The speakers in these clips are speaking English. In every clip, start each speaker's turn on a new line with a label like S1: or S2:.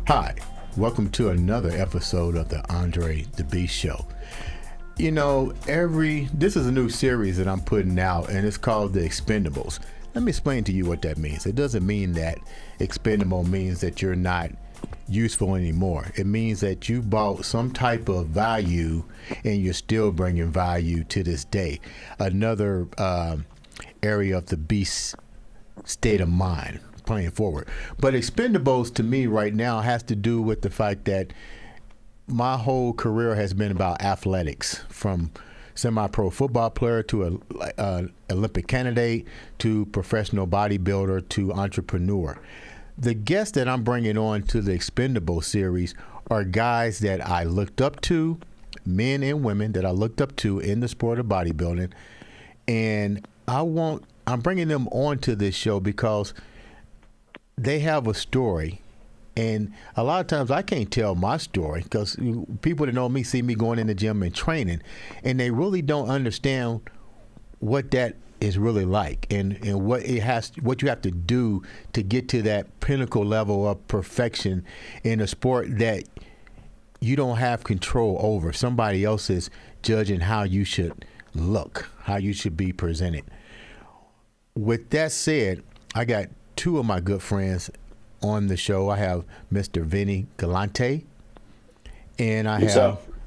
S1: Hi, welcome to another episode of the Andre The Beast Show. You know, this is a new series that I'm putting out, and it's called The Expendables. Let me explain to you what that means. It doesn't mean that expendable means that you're not useful anymore. It means that you bought some type of value and you're still bringing value to this day. Another area of the beast state of mind playing forward. But expendables to me right now has to do with the fact that my whole career has been about athletics, from semi-pro football player to a Olympic candidate to professional bodybuilder to entrepreneur. The guests that I'm bringing on to the Expendable series are guys that I looked up to, men and women that I looked up to in the sport of bodybuilding, and I'm bringing them on to this show because they have a story. And a lot of times I can't tell my story because people that know me see me going in the gym and training, and they really don't understand what that is really like and what you have to do to get to that pinnacle level of perfection in a sport that you don't have control over. Somebody else is judging how you should look, how you should be presented. With that said, I got two of my good friends on the show. I have Mr. Vinny Galanti, and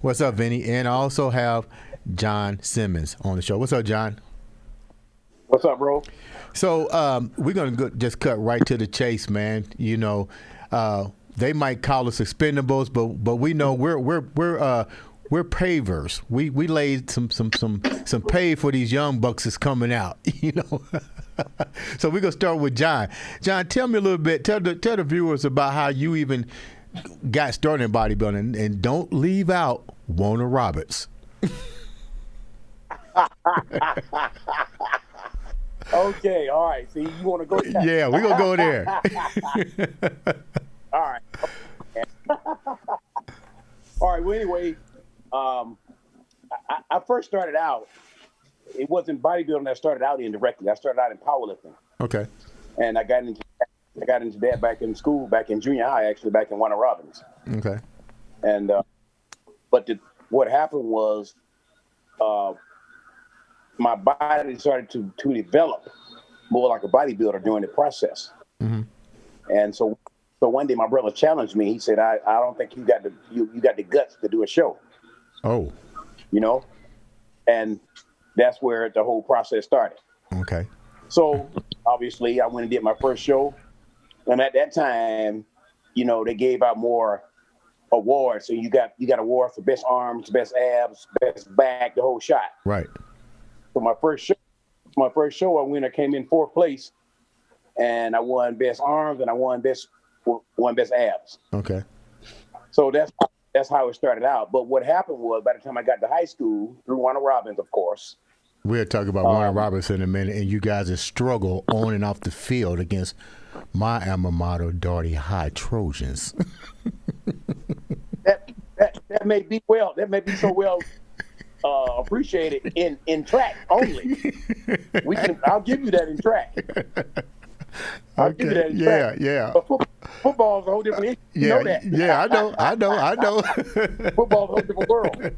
S1: what's up, Vinny? And I also have John Simmons on the show. What's up, John?
S2: What's up, bro?
S1: So we're gonna just cut right to the chase, man. You know, they might call us expendables, but we know we're pavers. We laid some pave for these young bucks that's coming out. You know. So we're gonna start with John. John, tell me a little bit. Tell the viewers about how you even got started in bodybuilding, and don't leave out Warner Roberts.
S2: Okay, all right. See, you want to go there?
S1: Yeah, we're gonna go there.
S2: All right. All right. Well, anyway, I first started out. It wasn't bodybuilding I started out in directly. I started out in powerlifting.
S1: Okay.
S2: And I got into that back in school, back in junior high, actually, back in Warner Robins.
S1: Okay.
S2: And but what happened was, my body started to develop more like a bodybuilder during the process. Mm-hmm. And so one day my brother challenged me. He said, I don't think you got the guts to do a show.
S1: Oh.
S2: You know? And that's where the whole process started. Okay. So obviously I went and did my first show. And at that time, you know, they gave out more awards. So you got awards for best arms, best abs, best back, the whole shot.
S1: Right.
S2: So my first show, I came in fourth place, and I won best arms and I won best abs.
S1: Okay.
S2: So that's how it started out. But what happened was, by the time I got to high school, through Warner Robins, of course.
S1: We'll talk about Warner Robins in a minute, and you guys have struggled on and off the field against my alma mater, Darty High Trojans.
S2: that may be so well appreciated in track only. I'll give you that in track. I'll give you that in track.
S1: Yeah.
S2: But football is a whole different issue. You know that.
S1: Yeah, I know.
S2: Football is a whole different world.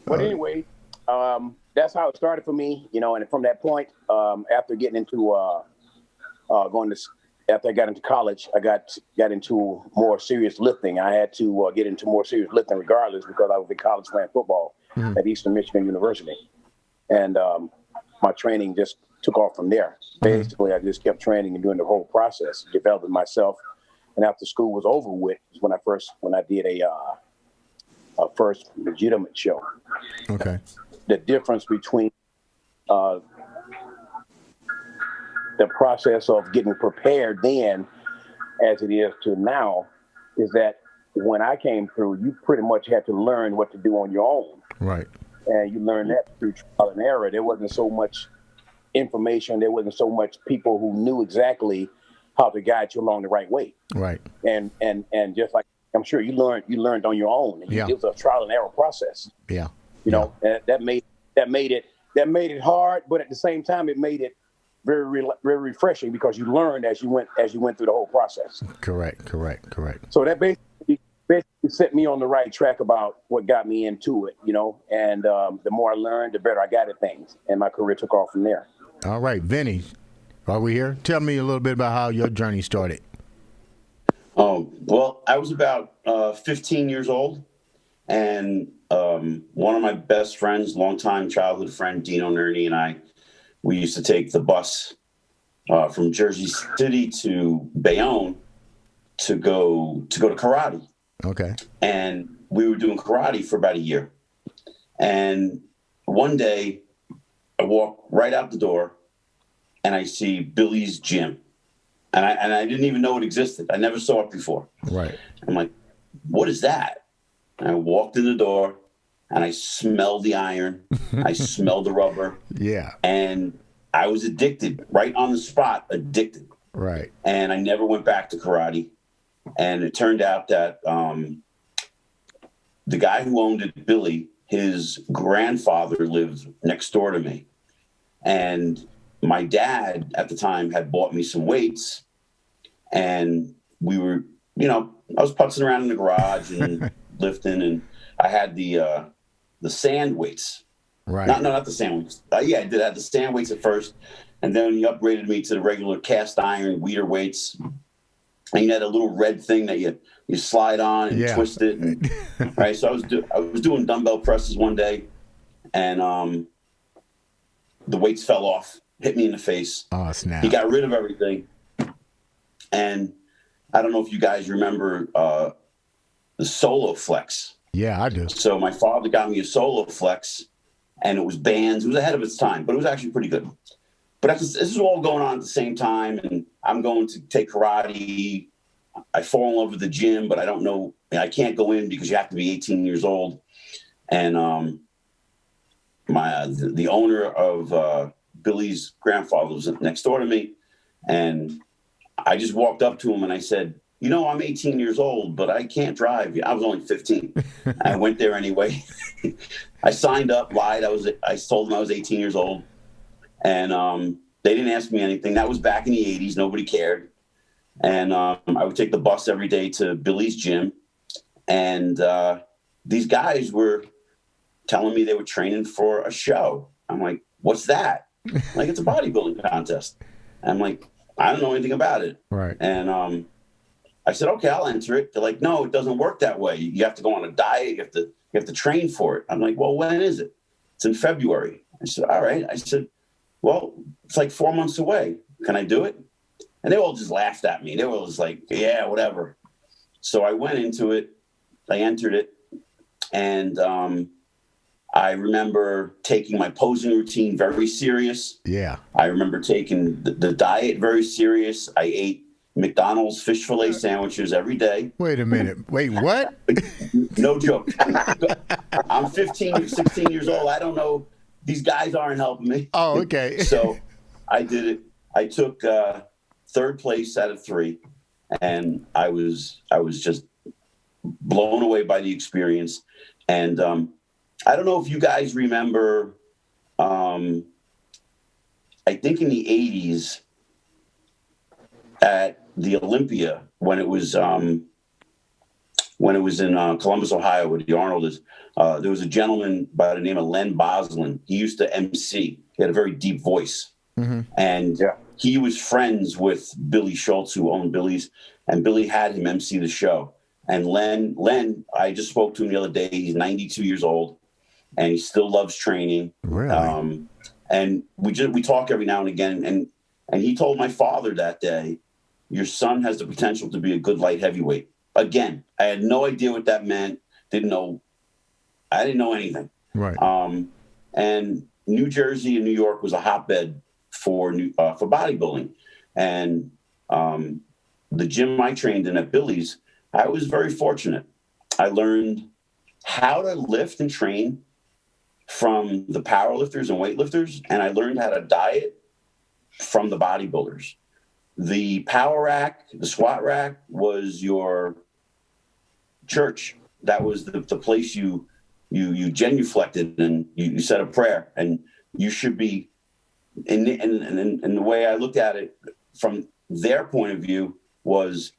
S2: But anyway, that's how it started for me, you know. And from that point, after getting into after I got into college, I got into more serious lifting. I had to get into more serious lifting regardless, because I was in college playing football at Eastern Michigan University. And my training just took off from there. Basically, I just kept training and doing the whole process, developing myself. And after school was over with, is when I did a first legitimate show.
S1: Okay.
S2: The difference between the process of getting prepared then as it is to now is that when I came through, you pretty much had to learn what to do on your own.
S1: Right.
S2: And you learned that through trial and error. There wasn't so much information. There wasn't so much people who knew exactly how to guide you along the right way. Right. And just like I'm sure you learned on your own. And it was a trial and error process.
S1: Yeah.
S2: You know, that made it hard, but at the same time, it made it very refreshing because you learned as you went through the whole process.
S1: Correct.
S2: So that basically set me on the right track about what got me into it, and the more I learned, the better I got at things, and my career took off from there.
S1: All right, Vinny, are we here? Tell me a little bit about how your journey started.
S3: Well, I was about 15 years old, and one of my best friends, longtime childhood friend, Dino Nerney, and we used to take the bus from Jersey City to Bayonne to go to karate.
S1: Okay.
S3: And we were doing karate for about a year. And one day I walk right out the door and I see Billy's gym. And I didn't even know it existed. I never saw it before.
S1: Right.
S3: I'm like, what is that? And I walked in the door and I smelled the iron. I smelled the rubber.
S1: Yeah.
S3: And I was addicted, right on the spot, addicted.
S1: Right.
S3: And I never went back to karate. And it turned out that the guy who owned it, Billy, his grandfather lived next door to me. And my dad at the time had bought me some weights. And we were, I was putzing around in the garage and lifting. And I had the sand weights.
S1: Right.
S3: Not the sand weights. Yeah, I did have the sand weights at first. And then he upgraded me to the regular cast iron Weider weights. And you had a little red thing that you slide on and twist it. And, right. So I was doing dumbbell presses one day, and the weights fell off, hit me in the face.
S1: Oh, snap.
S3: He got rid of everything. And I don't know if you guys remember the Solo Flex.
S1: Yeah, I do.
S3: So my father got me a Solo Flex, and it was bands. It was ahead of its time, but it was actually pretty good. But this is all going on at the same time, and I'm going to take karate. I fall in love with the gym, but I don't know. I can't go in because you have to be 18 years old. And the owner of Billy's grandfather was next door to me, and I just walked up to him and I said, I'm 18 years old, but I can't drive. I was only 15. I went there anyway. I signed up, lied. I told them I was 18 years old. And they didn't ask me anything. That was back in the 80s. Nobody cared. And I would take the bus every day to Billy's gym. And these guys were telling me they were training for a show. I'm like, what's that? Like, it's a bodybuilding contest. And I'm like, I don't know anything about it.
S1: Right.
S3: And I said, okay, I'll enter it. They're like, no, it doesn't work that way. You have to go on a diet. You have to train for it. I'm like, well, when is it? It's in February. I said, all right. I said, well, it's like 4 months away. Can I do it? And they all just laughed at me. They were just like, yeah, whatever. So I went into it. I entered it. And I remember taking my posing routine very serious.
S1: Yeah.
S3: I remember taking the diet very serious. I ate McDonald's fish fillet sandwiches every day.
S1: Wait a minute. Wait, what?
S3: No joke. I'm 15, 16 years old. I don't know. These guys aren't helping me.
S1: Oh, okay.
S3: So I did it. I took third place out of 3, and I was just blown away by the experience. And I don't know if you guys remember, I think in the 80s at the Olympia, when it was in Columbus, Ohio, where the Arnold is, there was a gentleman by the name of Len Boslin. He used to MC. He had a very deep voice. Mm-hmm. And he was friends with Billy Schultz, who owned Billy's, and Billy had him MC the show. And Len, I just spoke to him the other day. He's 92 years old, and he still loves training.
S1: Really?
S3: And we talk every now and again. And he told my father that day, your son has the potential to be a good light heavyweight. Again, I had no idea what that meant. I didn't know anything.
S1: Right.
S3: And New Jersey and New York was a hotbed for bodybuilding. And the gym I trained in at Billy's, I was very fortunate. I learned how to lift and train from the power lifters and weightlifters, and I learned how to diet from the bodybuilders. The power rack, the squat rack was your church. That was the place you genuflected and you said a prayer, and you should be and the way I looked at it from their point of view was,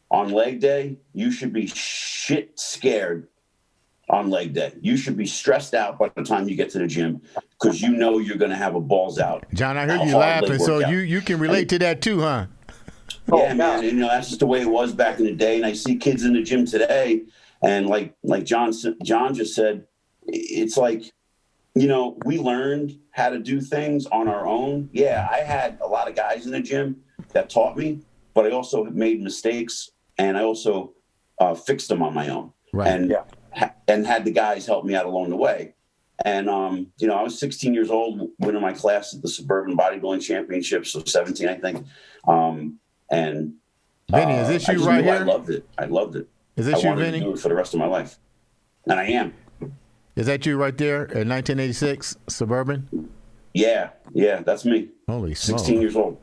S3: on leg day, you should be shit scared on leg day. You should be stressed out by the time you get to the gym because you know you're going to have a balls out.
S1: John, I heard you laughing, so you can relate to that too, huh?
S3: Yeah, man. And, that's just the way it was back in the day. And I see kids in the gym today, and like John just said, it's like, we learned how to do things on our own. Yeah, I had a lot of guys in the gym that taught me, but I also made mistakes, and I also fixed them on my own.
S1: Right.
S3: And had the guys help me out along the way. And, I was 16 years old, winning my class at the Suburban Bodybuilding Championships, so 17, I think. And
S1: Vinny, is this you right here?
S3: I loved it.
S1: Is this you, Vinny?
S3: I wanted to do it for the rest of my life. And I am.
S1: Is that you right there at 1986 Suburban?
S3: Yeah, that's me.
S1: Holy smokes.
S3: 16 years old.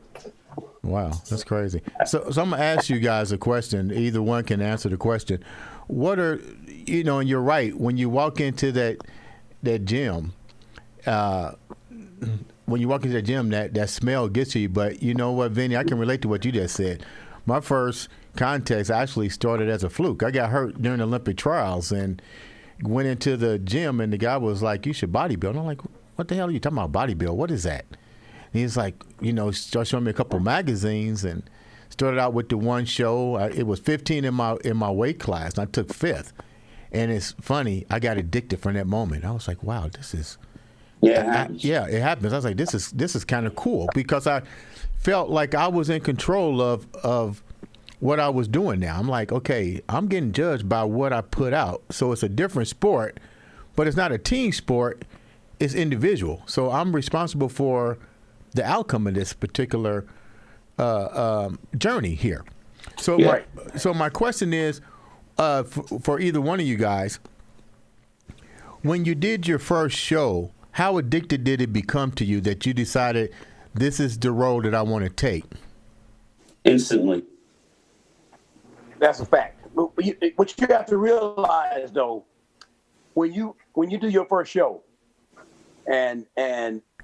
S1: Wow, that's crazy. So I'm going to ask you guys a question. Either one can answer the question. What are, and you're right, when you walk into that gym, that smell gets to you. But you know what, Vinny, I can relate to what you just said. My first contest actually started as a fluke. I got hurt during the Olympic trials and went into the gym, and the guy was like, "You should bodybuild." And I'm like, "What the hell are you talking about, bodybuild? What is that?" And he's like, started showing me a couple magazines, and started out with the one show. It was 15 in my weight class, and I took 5th. And it's funny, I got addicted from that moment. I was like, "Wow, this is."
S3: Yeah, it happens.
S1: It happens. I was like, "This is kind of cool," because I felt like I was in control of what I was doing now. I'm like, okay, I'm getting judged by what I put out. So it's a different sport, but it's not a team sport. It's individual. So I'm responsible for the outcome of this particular journey here. So my question is, for either one of you guys, when you did your first show, how addicted did it become to you that you decided this is the road that I want to take?
S3: Instantly.
S2: That's a fact. What you have to realize, though, when you do your first show, and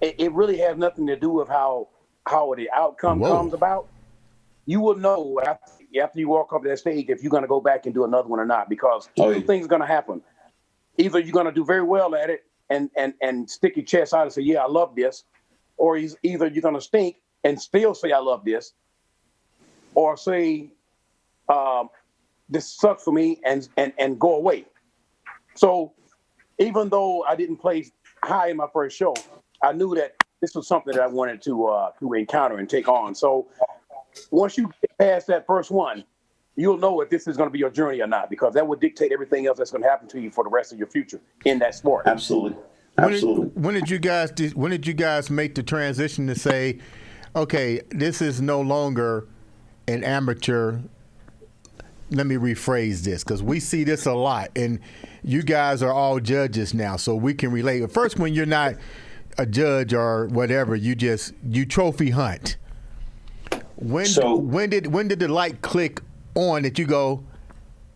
S2: it really has nothing to do with how the outcome comes about. You will know after you walk up that stage if you're going to go back and do another one or not, because two things are going to happen. Either you're going to do very well at it and stick your chest out and say, "Yeah, I love this," or either you're going to stink and still say, "I love this," or say, "This sucks for me," and go away. So even though I didn't place high in my first show, I knew that this was something that I wanted to encounter and take on. So once you get past that first one, you'll know if this is going to be your journey or not, because that would dictate everything else that's going to happen to you for the rest of your future in that sport.
S3: Absolutely.
S1: When did you guys make the transition to say, okay, this is no longer an amateur? Let me rephrase this, because we see this a lot, and you guys are all judges now, so we can relate. At first, when you're not a judge or whatever, you trophy hunt. When did the light click on that you go,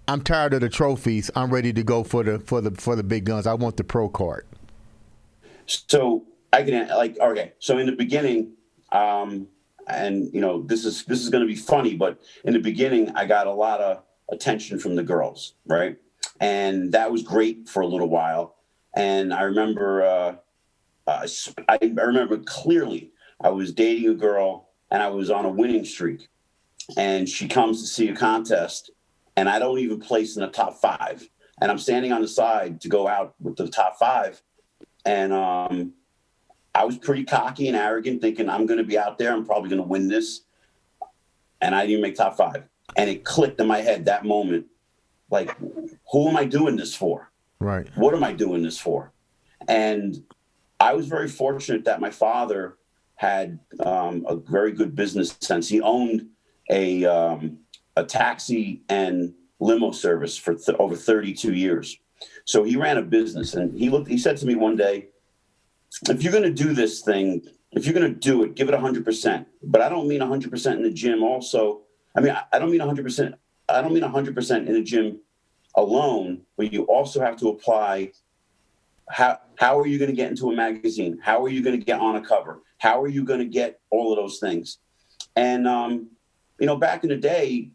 S1: I'm tired of the trophies, I'm ready to go for the big guns, I want the pro card?
S3: So I can so in the beginning, and this is going to be funny, but in the beginning I got a lot of attention from the girls, right? And that was great for a little while. And I remember I remember clearly I was dating a girl and I was on a winning streak, and she comes to see a contest and I don't even place in the top 5, and I'm standing on the side to go out with the top 5. And I was pretty cocky and arrogant, thinking I'm going to be out there, I'm probably going to win this. And I didn't make top 5. And it clicked in my head that moment. Like, who am I doing this for?
S1: Right.
S3: What am I doing this for? And I was very fortunate that my father had a very good business sense. He owned a taxi and limo service for over 32 years. So he ran a business, and he said to me one day, if you're going to do this thing, if you're going to do it, give it 100%. But I don't mean 100% in the gym also. I mean, I don't mean 100%. I don't mean 100% in the gym alone, but you also have to apply how are you going to get into a magazine? How are you going to get on a cover? How are you going to get all of those things? And, back in the day,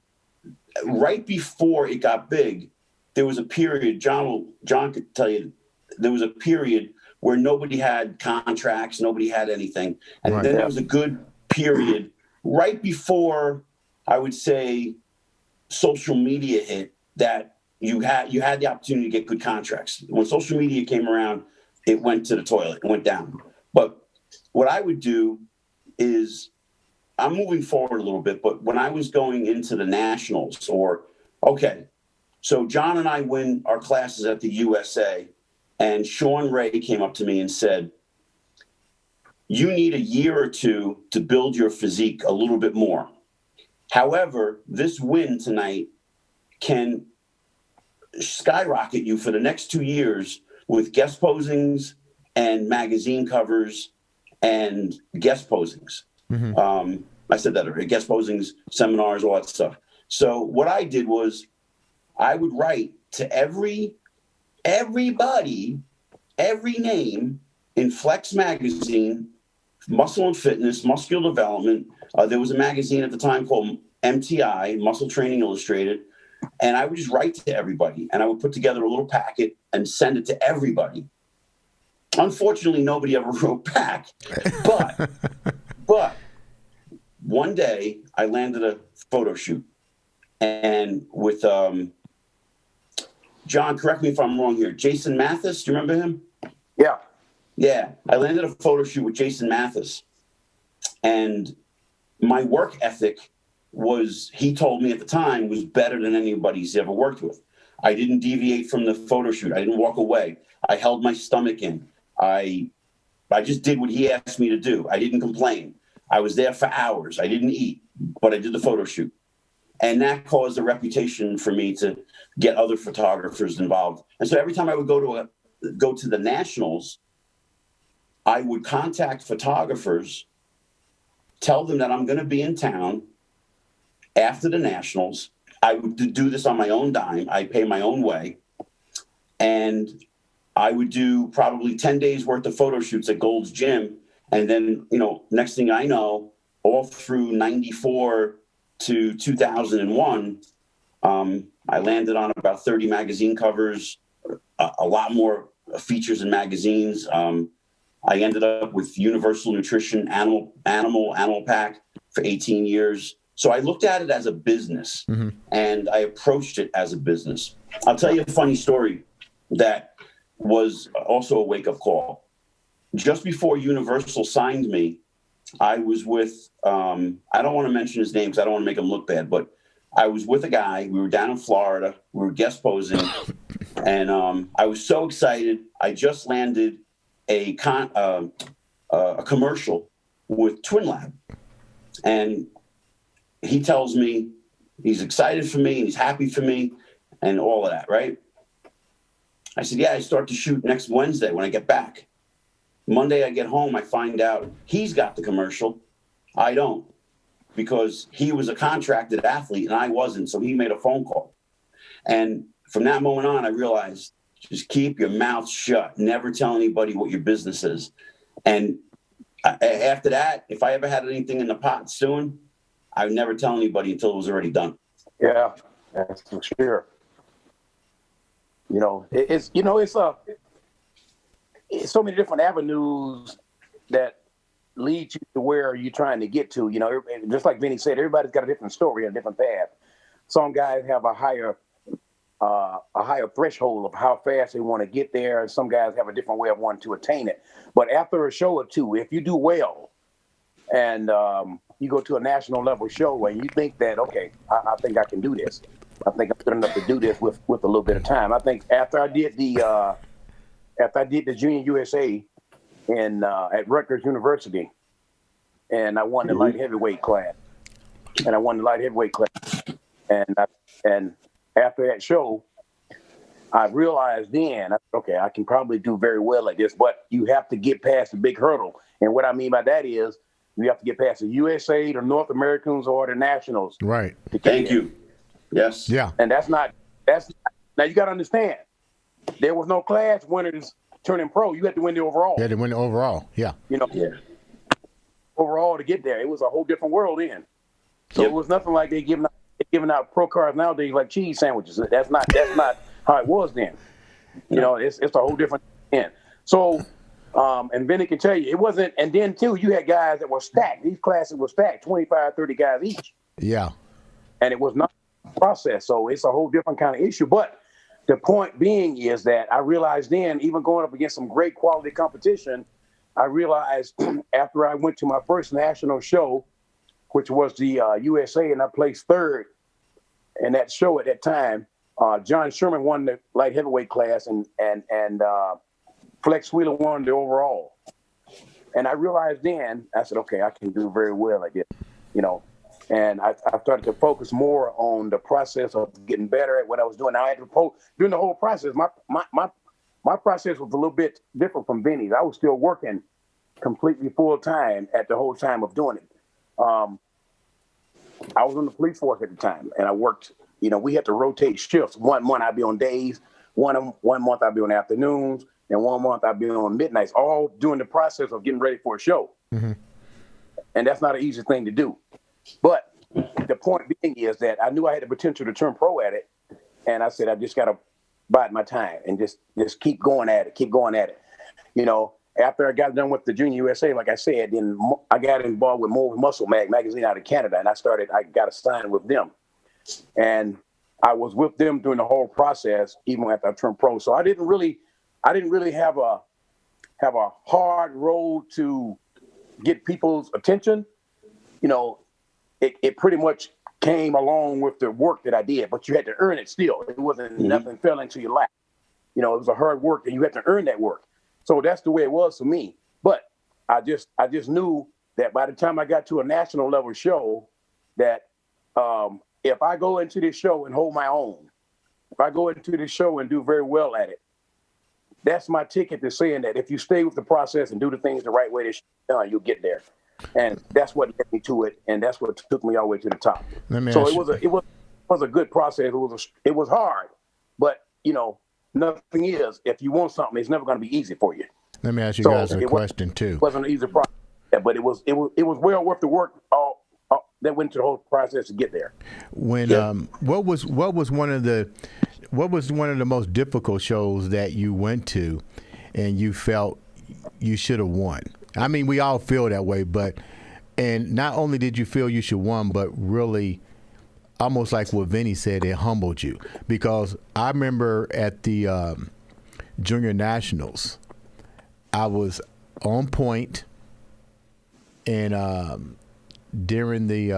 S3: right before it got big, there was a period, John could tell you, there was a period where nobody had contracts, nobody had anything. And then there was a good period right before, I would say, social media hit, that you had the opportunity to get good contracts. When social media came around, it went to the toilet, it went down. But what I would do is, I'm moving forward a little bit, but when I was going into the nationals, so John and I win our classes at the USA, and Sean Ray came up to me and said, you need a year or two to build your physique a little bit more. However, this win tonight can skyrocket you for the next 2 years with guest posings and magazine covers and guest posings. Mm-hmm. I said that already, guest posings, seminars, all that stuff. So what I did was I would write to everybody, every name in Flex magazine, Muscle and Fitness, Muscular Development. There was a magazine at the time called MTI, Muscle Training Illustrated. And I would just write to everybody, and I would put together a little packet and send it to everybody. Unfortunately, nobody ever wrote back. But one day I landed a photo shoot, and with John, correct me if I'm wrong here, Jason Mathis, do you remember him?
S2: Yeah.
S3: Yeah, I landed a photo shoot with Jason Mathis, and my work ethic was, he told me at the time, was better than anybody he's ever worked with. I didn't deviate from the photo shoot. I didn't walk away. I held my stomach in. I just did what he asked me to do. I didn't complain. I was there for hours. I didn't eat, but I did the photo shoot. And that caused a reputation for me to get other photographers involved. And so every time I would go to the nationals, I would contact photographers, tell them that I'm going to be in town after the nationals. I would do this on my own dime. I pay my own way. And I would do probably 10 days worth of photo shoots at Gold's Gym. And then, next thing I know, all through 94 to 2001, I landed on about 30 magazine covers, a lot more features in magazines. I ended up with Universal Nutrition, Animal Pack for 18 years. So I looked at it as a business, mm-hmm. and I approached it as a business. I'll tell you a funny story that was also a wake-up call. Just before Universal signed me, I was with, I don't want to mention his name because I don't want to make him look bad, but I was with a guy. We were down in Florida. We were guest posing, and I was so excited. I just landed a commercial with Twin Lab, and he tells me he's excited for me and he's happy for me and all of that, right? I said, yeah, I start to shoot next Wednesday when I get back. Monday I get home, I find out he's got the commercial. I don't, because he was a contracted athlete and I wasn't, so he made a phone call. And from that moment on, I realized, just keep your mouth shut. Never tell anybody what your business is. And after that, if I ever had anything in the pot soon, I would never tell anybody until it was already done.
S2: Yeah, that's for sure. It's so many different avenues that lead you to where you're trying to get to. Just like Vinny said, everybody's got a different story and a different path. Some guys have a higher threshold of how fast they want to get there, and some guys have a different way of wanting to attain it. But after a show or two, if you do well, and you go to a national level show and you think that, okay, I think I can do this. I think I'm good enough to do this with a little bit of time. I think after I did the Junior USA at Rutgers University, and I won the light heavyweight class, and after that show, I realized then, okay, I can probably do very well at this, but you have to get past the big hurdle. And what I mean by that is you have to get past the USA, the North Americans, or the Nationals.
S1: Right.
S3: Thank you. Yes.
S1: Yeah.
S2: And now you got to understand, there was no class winners turning pro, you had to win the overall.
S1: You had to win the overall, yeah.
S2: You know, overall to get there. It was a whole different world then. So it was nothing like they giving out pro cards nowadays like cheese sandwiches. That's not how it was then. You know, it's a whole different thing. So, and Vinny can tell you, it wasn't. And then too, you had guys that were stacked. These classes were stacked, 25, 30 guys each.
S1: Yeah.
S2: And it was not a process. So it's a whole different kind of issue. But the point being is that I realized then, even going up against some great quality competition, I realized after I went to my first national show, which was the USA, and I placed third in that show at that time. John Sherman won the light heavyweight class, and Flex Wheeler won the overall. And I realized then, I said, okay, I can do very well at this, you know. And I started to focus more on the process of getting better at what I was doing. Now I had to during the whole process. My process was a little bit different from Vinny's. I was still working completely full time at the whole time of doing it. I was in the police force at the time, and I worked. You know, we had to rotate shifts. One month I'd be on days, one month I'd be on afternoons, and 1 month I'd be on midnights, all during the process of getting ready for a show. Mm-hmm. And that's not an easy thing to do. But the point being is that I knew I had the potential to turn pro at it, and I said I just got to bide my time and just keep going at it. You know, after I got done with the Junior USA, like I said, then I got involved with More Muscle magazine out of Canada, and I got assigned with them. And I was with them during the whole process, even after I turned pro. So I didn't really have a hard road to get people's attention. You know, it pretty much came along with the work that I did, but you had to earn it still. It wasn't nothing fell into your lap. You know, it was a hard work, and you had to earn that work. So that's the way it was for me. But I just knew that by the time I got to a national level show, that if I go into this show and hold my own, if I go into this show and do very well at it, that's my ticket to saying that if you stay with the process and do the things the right way, you'll get there. And that's what led me to it, and that's what took me all the way to the top. So it was a good process. It was hard, but you know, nothing is. If you want something, it's never going to be easy for you.
S1: Let me ask you guys a question too.
S2: It wasn't an easy process, but it was well worth the work. That went to the whole process to get there.
S1: When what was one of the most difficult shows that you went to, and you felt you should have won? I mean, we all feel that way, and not only did you feel you should have won, but really, almost like what Vinny said, it humbled you. Because I remember at the Junior Nationals, I was on point, and during the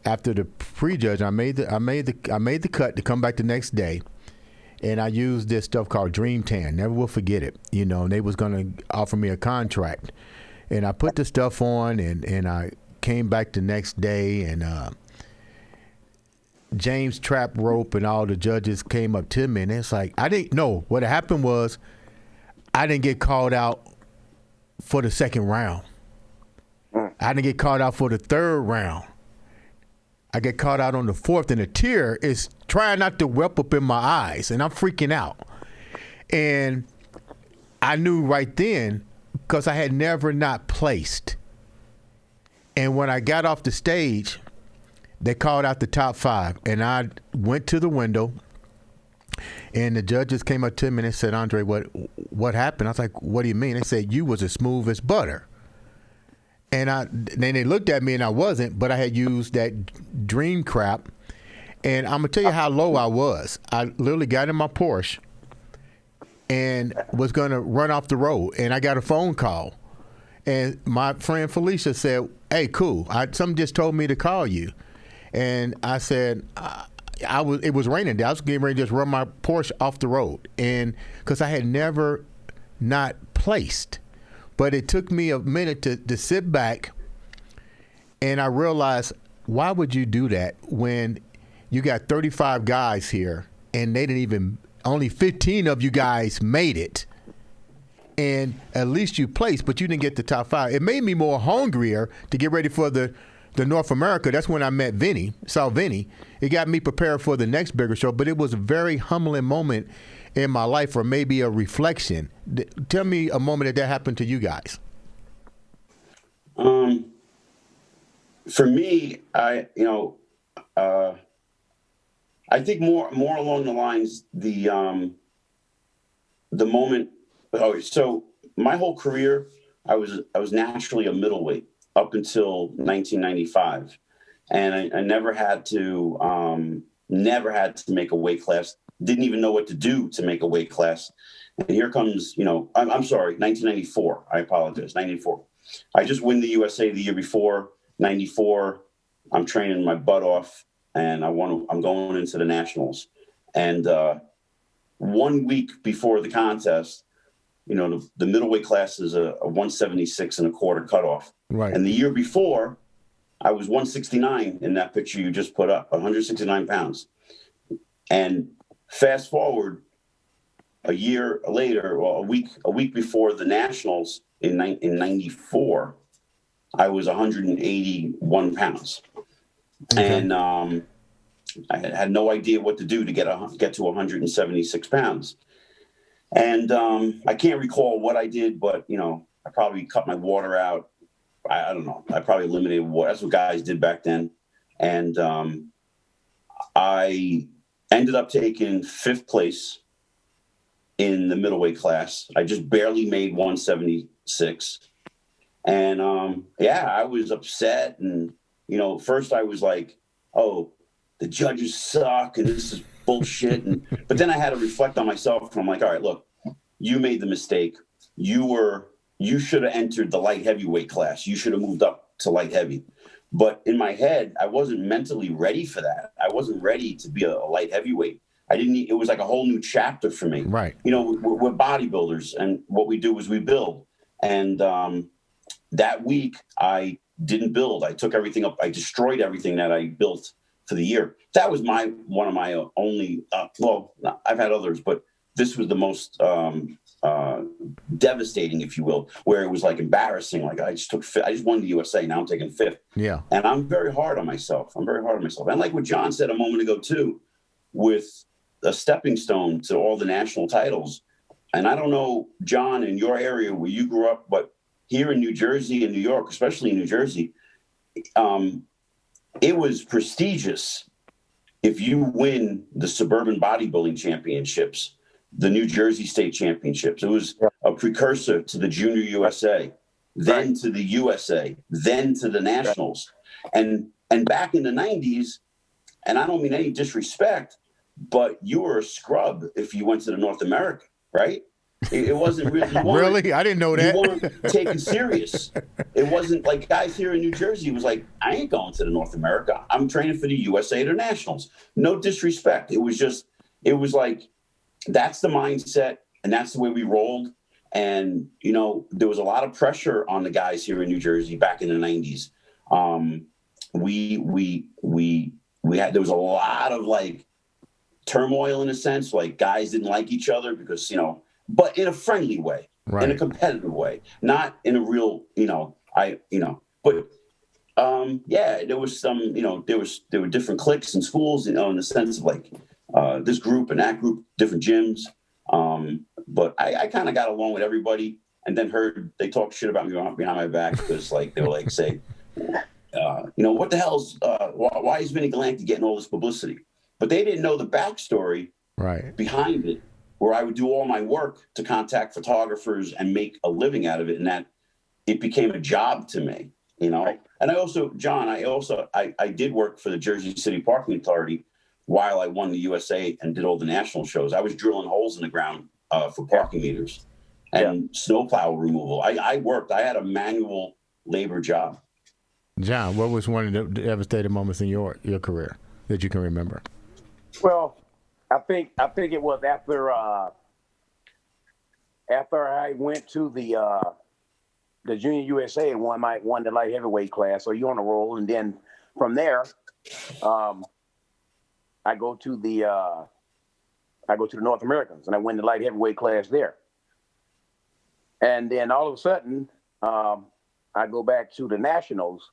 S1: after the prejudge, I made the cut to come back the next day, and I used this stuff called Dream Tan. Never will forget it. You know, and they was gonna offer me a contract, and I put the stuff on, and I came back the next day, and James Trap Rope and all the judges came up to me, and it's like I didn't know what happened was I didn't get called out for the second round. I didn't get called out for the third round. I get caught out on the fourth, and a tear is trying not to well up in my eyes, and I'm freaking out. And I knew right then, because I had never not placed. And when I got off the stage, they called out the top 5, and I went to the window, and the judges came up to me and they said, "Andre, what happened?" I was like, "What do you mean?" They said, "You was as smooth as butter." And then they looked at me, and I wasn't, but I had used that dream crap. And I'm going to tell you how low I was. I literally got in my Porsche and was going to run off the road. And I got a phone call. And my friend Felicia said, "Hey, cool. Something just told me to call you." And I said, it was raining. I was getting ready to just run my Porsche off the road. And because I had never not placed. But it took me a minute to sit back, and I realized, why would you do that when you got 35 guys here, and only 15 of you guys made it, and at least you placed, but you didn't get the top 5. It made me more hungrier to get ready for the the North America, that's when I met Vinny, saw Vinny. It got me prepared for the next bigger show, but it was a very humbling moment in my life, or maybe a reflection. Tell me a moment that happened to you guys.
S3: For me, I think more along the lines the moment. Oh, so my whole career, I was naturally a middleweight up until 1995, and I never had to make a weight class. Didn't even know what to do to make a weight class. And here comes, I'm sorry, 1994. I apologize, 94. I just win the USA the year before. 94. I'm training my butt off, and I'm going into the nationals. And 1 week before the contest, the middleweight class is a 176 and a quarter cutoff.
S1: Right.
S3: And the year before, I was 169 in that picture you just put up, 169 pounds. And fast forward a year later, well, a week before the nationals in 94, I was 181 pounds. Okay. And I had no idea what to do to get to 176 pounds. And I can't recall what I did, but, I probably cut my water out. I don't know. I probably eliminated water. That's what guys did back then. And I ended up taking 5th place in the middleweight class. I just barely made 176. And I was upset. And, first I was like, oh, the judges suck and this is bullshit. But then I had to reflect on myself. And I'm like, all right, look, you made the mistake. You should have entered the light heavyweight class. You should have moved up to light heavy. But in my head, I wasn't mentally ready for that. I wasn't ready to be a light heavyweight. It was like a whole new chapter for me.
S1: Right.
S3: We're bodybuilders, and what we do is we build. And that week I didn't build. I took everything up. I destroyed everything that I built for the year. That was one of my only, I've had others, but this was the most devastating, if you will, where it was like embarrassing. Like I just won the USA. Now I'm taking 5th.
S1: Yeah. And
S3: I'm very hard on myself. And like what John said a moment ago too, with a stepping stone to all the national titles. And I don't know, John, in your area where you grew up, but here in New Jersey and New York, especially in New Jersey, it was prestigious if you win the suburban bodybuilding championships, the New Jersey State Championships. It was a precursor to the Junior USA, then to the USA, then to the Nationals. And back in the 90s, and I don't mean any disrespect, but you were a scrub if you went to the North America, right? It wasn't really.
S1: Really? I didn't know that.
S3: You weren't taken serious. It wasn't like guys here in New Jersey was like, I ain't going to the North America. I'm training for the USA or Nationals. No disrespect. It was like, that's the mindset, and that's the way we rolled. And, there was a lot of pressure on the guys here in New Jersey back in the 90s. There was a lot of like turmoil in a sense, like guys didn't like each other because, but in a friendly way, right, in a competitive way, not in a real, but there was some, there were different cliques and schools, in the sense of like this group and that group, different gyms. But I kind of got along with everybody, and then heard they talk shit about me behind my back because like they were like say, what the hell's why is Vinny Galanti getting all this publicity? But they didn't know the backstory behind it, where I would do all my work to contact photographers and make a living out of it, and that it became a job to me, Right. And I also, John, I did work for the Jersey City Parking Authority while I won the USA and did all the national shows. I was drilling holes in the ground for parking meters and snowplow removal. I worked. I had a manual labor job.
S1: John, what was one of the devastating moments in your career that you can remember?
S2: Well, I think it was after I went to the Junior USA and won the light heavyweight class. So you're on a roll, and then from there, I go to the North Americans, and I win the light heavyweight class there. And then all of a sudden, I go back to the Nationals,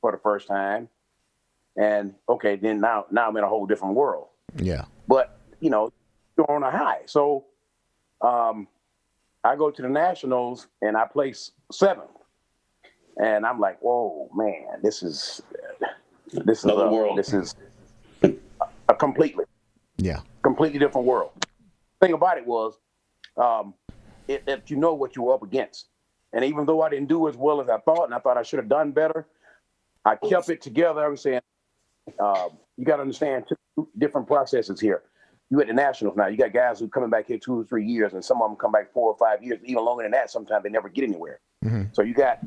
S2: for the first time. And okay, then now I'm in a whole different world.
S1: Yeah.
S2: But, you know, you're on a high. So I go to the Nationals and I place 7th. And I'm like, whoa, man, this is
S3: another world.
S2: This is a completely different world. The thing about it was, if you know what you were up against. And even though I didn't do as well as I thought, and I thought I should have done better, I kept it together. I was saying, you got to understand 2 different processes here. You at the Nationals now, you got guys who coming back here 2 or 3 years, and some of them come back 4 or 5 years, even longer than that. Sometimes they never get anywhere. Mm-hmm. So you got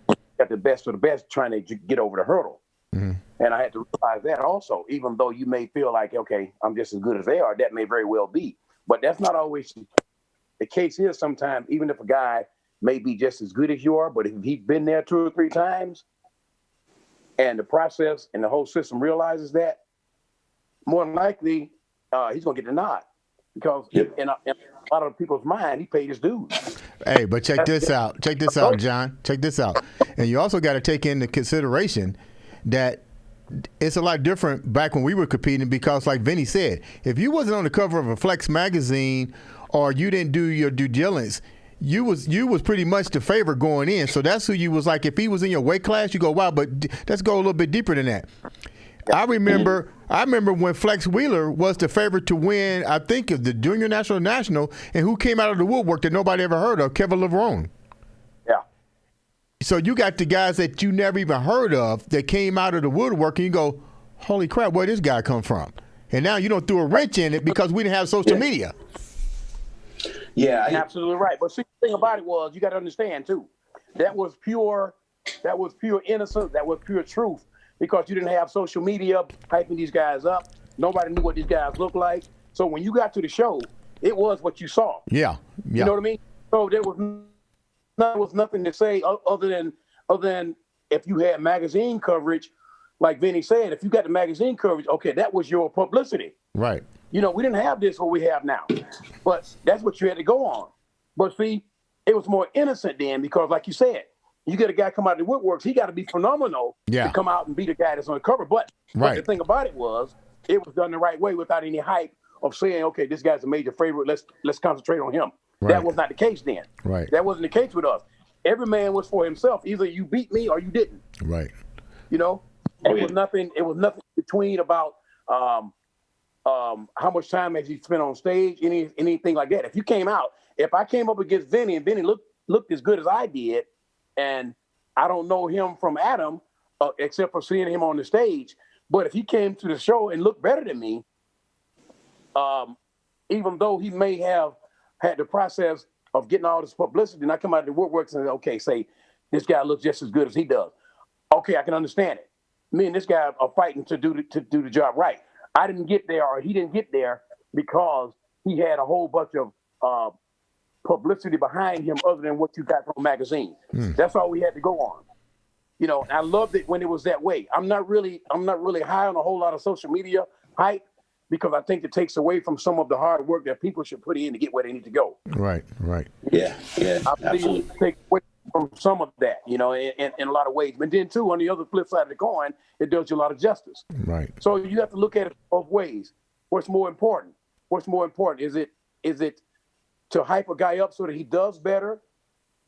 S2: the best of the best trying to get over the hurdle. Mm-hmm. And I had to realize that also, even though you may feel like, okay, I'm just as good as they are, that may very well be. But that's not always the case. Is sometimes, even if a guy may be just as good as you are, but if he's been there 2 or 3 times, and the process and the whole system realizes that, more than likely, he's going to get the nod. Because in a lot of people's mind, he paid his dues.
S1: Hey, but check this out. Check this out, John. Check this out. And you also got to take into consideration that it's a lot different back when we were competing, because like Vinny said, if you wasn't on the cover of a Flex magazine or you didn't do your due diligence, you was pretty much the favorite going in. So that's who you was like. If he was in your weight class, you go, wow, but let's go a little bit deeper than that. I remember when Flex Wheeler was the favorite to win, I think, of the Junior National, and who came out of the woodwork that nobody ever heard of, Kevin LeVrone.
S2: Yeah.
S1: So you got the guys that you never even heard of that came out of the woodwork, and you go, holy crap, where did this guy come from? And now you don't throw a wrench in it because we didn't have social media.
S3: Yeah,
S2: absolutely right. But see, the thing about it was, you got to understand too, that was pure innocence, that was pure truth, because you didn't have social media hyping these guys up. Nobody knew what these guys looked like. So when you got to the show, it was what you saw.
S1: Yeah.
S2: You know what I mean? So there was nothing to say other than if you had magazine coverage, like Vinny said, if you got the magazine coverage, okay, that was your publicity.
S1: Right.
S2: You know, we didn't have this what we have now, but that's what you had to go on. But see, it was more innocent then, because like you said, you get a guy come out of the woodworks, he got to be phenomenal to come out and beat a guy that's on the cover. But the thing about it was done the right way without any hype of saying, okay, this guy's a major favorite, let's concentrate on him. Right. That was not the case then.
S1: Right.
S2: That wasn't the case with us. Every man was for himself. Either you beat me or you didn't.
S1: Right.
S2: You know, it was nothing between about how much time has he spent on stage, anything like that. If I came up against Vinny and Vinny looked as good as I did, and I don't know him from Adam, except for seeing him on the stage, but if he came to the show and looked better than me, even though he may have had the process of getting all this publicity, and I come out of the woodworks and okay, say, this guy looks just as good as he does. Okay, I can understand it. Me and this guy are fighting to do the job right. I didn't get there, or he didn't get there, because he had a whole bunch of publicity behind him other than what you got from a magazine. That's all we had to go on. You know, and I loved it when it was that way. I'm not really high on a whole lot of social media hype, because I think it takes away from some of the hard work that people should put in to get where they need to go.
S1: Right.
S3: Yeah, absolutely.
S2: Take away from some of that, you know, in a lot of ways. But then too, on the other flip side of the coin, it does you a lot of justice.
S1: Right.
S2: So you have to look at it both ways. What's more important? Is it to hype a guy up so that he does better,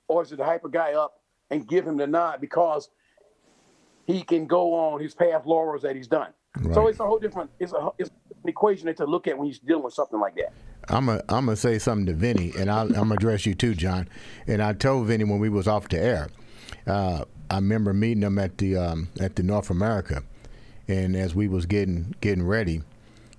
S2: or is it to hype a guy up and give him the nod because he can go on his past laurels that he's done? Right. So it's a whole different it's an equation to look at when you're dealing with something like that.
S1: I'm gonna say something to Vinny, and I'm gonna address you too, John. And I told Vinny when we was off the air, I remember meeting him at the North America, and as we was getting ready,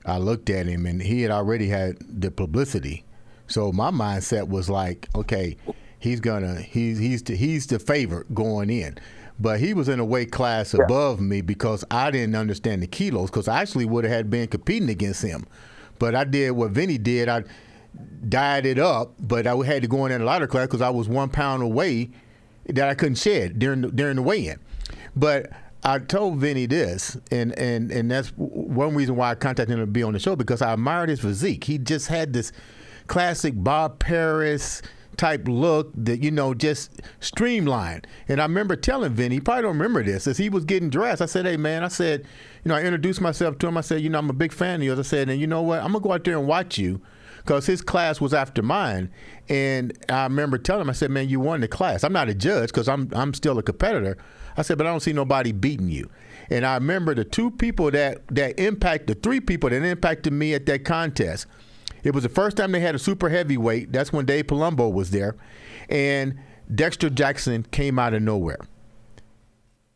S1: I looked at him, and he had already had the publicity. So my mindset was like, okay, he's the favorite going in. But he was in a weight class above me because I didn't understand the kilos, because I actually would have had been competing against him. But I did what Vinny did. I dieted up, but I had to go in a lighter class because I was 1 pound away that I couldn't shed during the weigh-in. But I told Vinny this, and that's one reason why I contacted him to be on the show, because I admired his physique. He just had this classic Bob Paris type look that, just streamlined. And I remember telling Vinny, he probably don't remember this, as he was getting dressed, I said, hey, man, I introduced myself to him. I said, I'm a big fan of yours. I said, and you know what? I'm going to go out there and watch you, because his class was after mine. And I remember telling him, I said, man, you won the class. I'm not a judge because I'm still a competitor. I said, but I don't see nobody beating you. And I remember the three people that impacted me at that contest. It was the first time they had a super heavyweight. That's when Dave Palumbo was there. And Dexter Jackson came out of nowhere.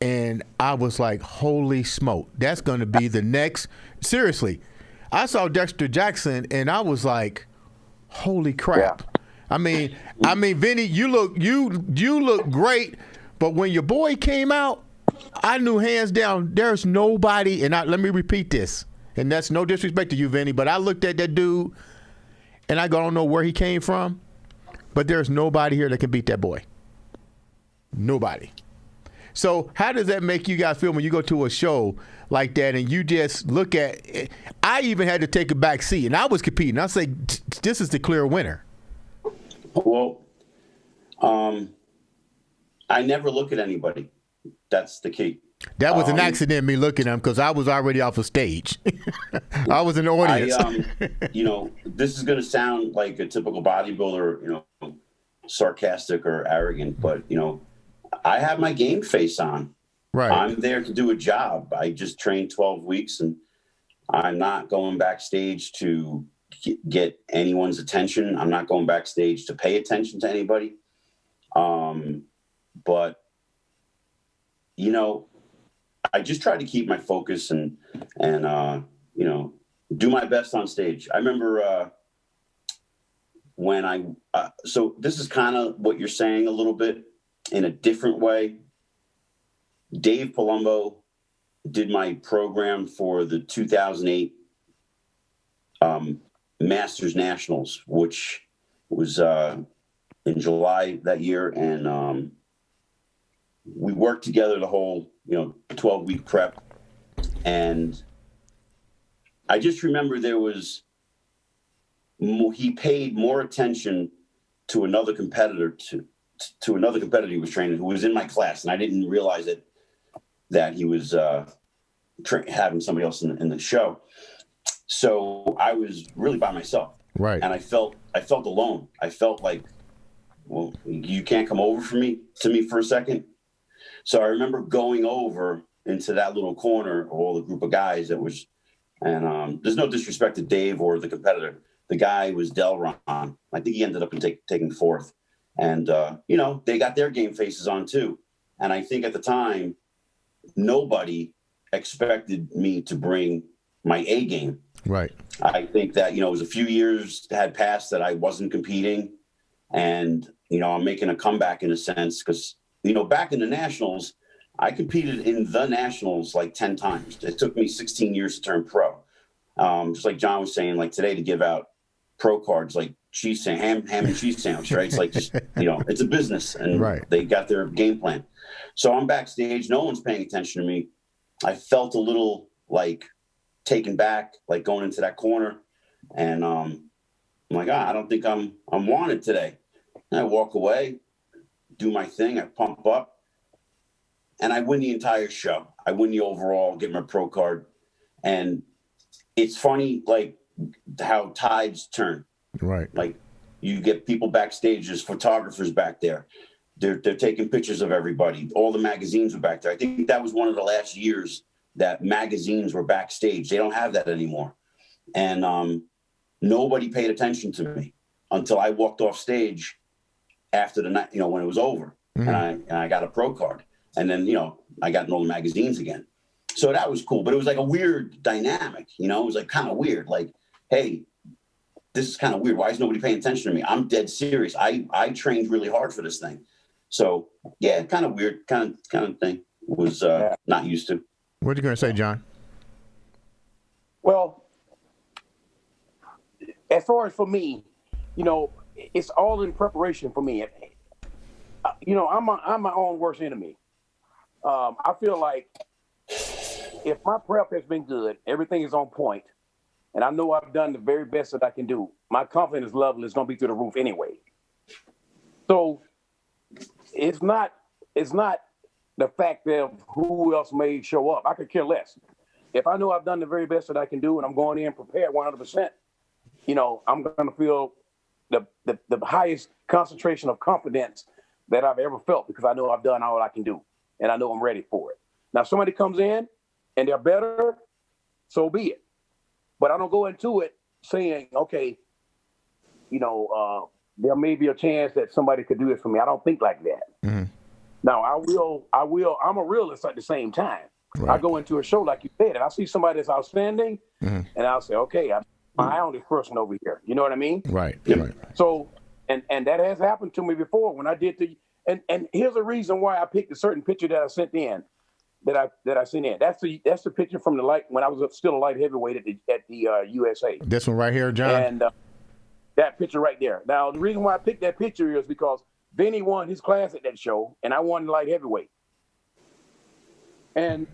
S1: And I was like, holy smoke, that's going to be the next. Seriously, I saw Dexter Jackson and I was like, holy crap. Yeah. I mean, Vinny, you look great, but when your boy came out, I knew hands down there's nobody. And let me repeat this, and that's no disrespect to you, Vinny, but I looked at that dude. And I don't know where he came from, but there's nobody here that can beat that boy. Nobody. So how does that make you guys feel when you go to a show like that and you just look at it? I even had to take a back seat, and I was competing. I say, this is the clear winner.
S3: Well, I never look at anybody. That's the key.
S1: That was an accident, me looking at him, because I was already off a stage. I was in the audience.
S3: This is going to sound like a typical bodybuilder, sarcastic or arrogant, but, I have my game face on.
S1: Right.
S3: I'm there to do a job. I just trained 12 weeks, and I'm not going backstage to get anyone's attention. I'm not going backstage to pay attention to anybody. But, I just try to keep my focus and do my best on stage. I remember when so this is kind of what you're saying a little bit in a different way. Dave Palumbo did my program for the 2008 Masters Nationals, which was in July that year. And we worked together the whole 12-week prep, and I just remember there was he paid more attention to another competitor to another competitor he was training, who was in my class, and I didn't realize that he was having somebody else in the show. So I was really by myself,
S1: right?
S3: And I felt alone. I felt like, well, you can't come over to me for a second. So I remember going over into that little corner of all the group of guys that was, and there's no disrespect to Dave or the competitor. The guy was Delron. I think he ended up taking fourth. And, they got their game faces on too. And I think at the time, nobody expected me to bring my A game.
S1: Right.
S3: I think that, it was a few years had passed that I wasn't competing. And, I'm making a comeback in a sense because, back in the Nationals, I competed in the Nationals like 10 times. It took me 16 years to turn pro. Just like John was saying, like today to give out pro cards, like ham and cheese sandwich, right? It's like, just, it's a business, and
S1: right.
S3: They got their game plan. So I'm backstage. No one's paying attention to me. I felt a little like taken back, like going into that corner. And I'm like, I don't think I'm wanted today. And I walk away, do my thing. I pump up, and I win the entire show. I win the overall, get my pro card. And it's funny, like how tides turn.
S1: Right.
S3: Like you get people backstage, there's photographers back there. They're taking pictures of everybody. All the magazines were back there. I think that was one of the last years that magazines were backstage. They don't have that anymore. And nobody paid attention to me until I walked off stage after the night, when it was over. Mm-hmm. And I got a pro card. And then, I got in all the magazines again. So that was cool. But it was like a weird dynamic, it was like kind of weird. Like, hey, this is kind of weird. Why is nobody paying attention to me? I'm dead serious. I trained really hard for this thing. So yeah, kind of weird, kind of thing. Was not used to.
S1: What are you going to say, John?
S2: Well, as far as for me, it's all in preparation for me. I'm my own worst enemy. I feel like if my prep has been good, everything is on point, and I know I've done the very best that I can do, my confidence level is going to be through the roof anyway. So it's not the fact of who else may show up. I could care less. If I know I've done the very best that I can do and I'm going in prepared 100%, I'm going to feel the highest concentration of confidence that I've ever felt because I know I've done all I can do and I know I'm ready for it. Now, if somebody comes in and they're better, so be it. But I don't go into it saying, okay, there may be a chance that somebody could do this for me. I don't think like that. Mm-hmm. Now, I'm a realist at the same time. Right. I go into a show like you said, and I see somebody that's outstanding, and I'll say, okay, I'm my eye on this person over here. You know what I mean?
S1: Right. Right.
S2: So, and that has happened to me before when I did and here's a reason why I picked a certain picture that I sent in, that I sent in. That's the picture from the light when I was still a light heavyweight at the USA.
S1: This one right here, John.
S2: And that picture right there. Now, the reason why I picked that picture is because Vinny won his class at that show, and I won light heavyweight. And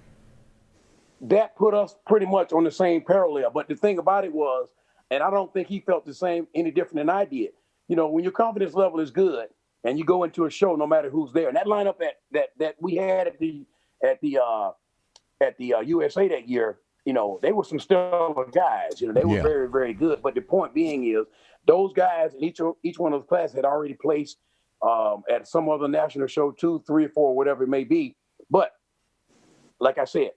S2: that put us pretty much on the same parallel. But the thing about it was, and I don't think he felt the same any different than I did. When your confidence level is good, and you go into a show, no matter who's there, and that lineup that we had at the USA that year, they were some stellar guys. They were very, very good. But the point being is, those guys in each one of those classes had already placed at some other national show, 2, 3, 4, whatever it may be. But like I said,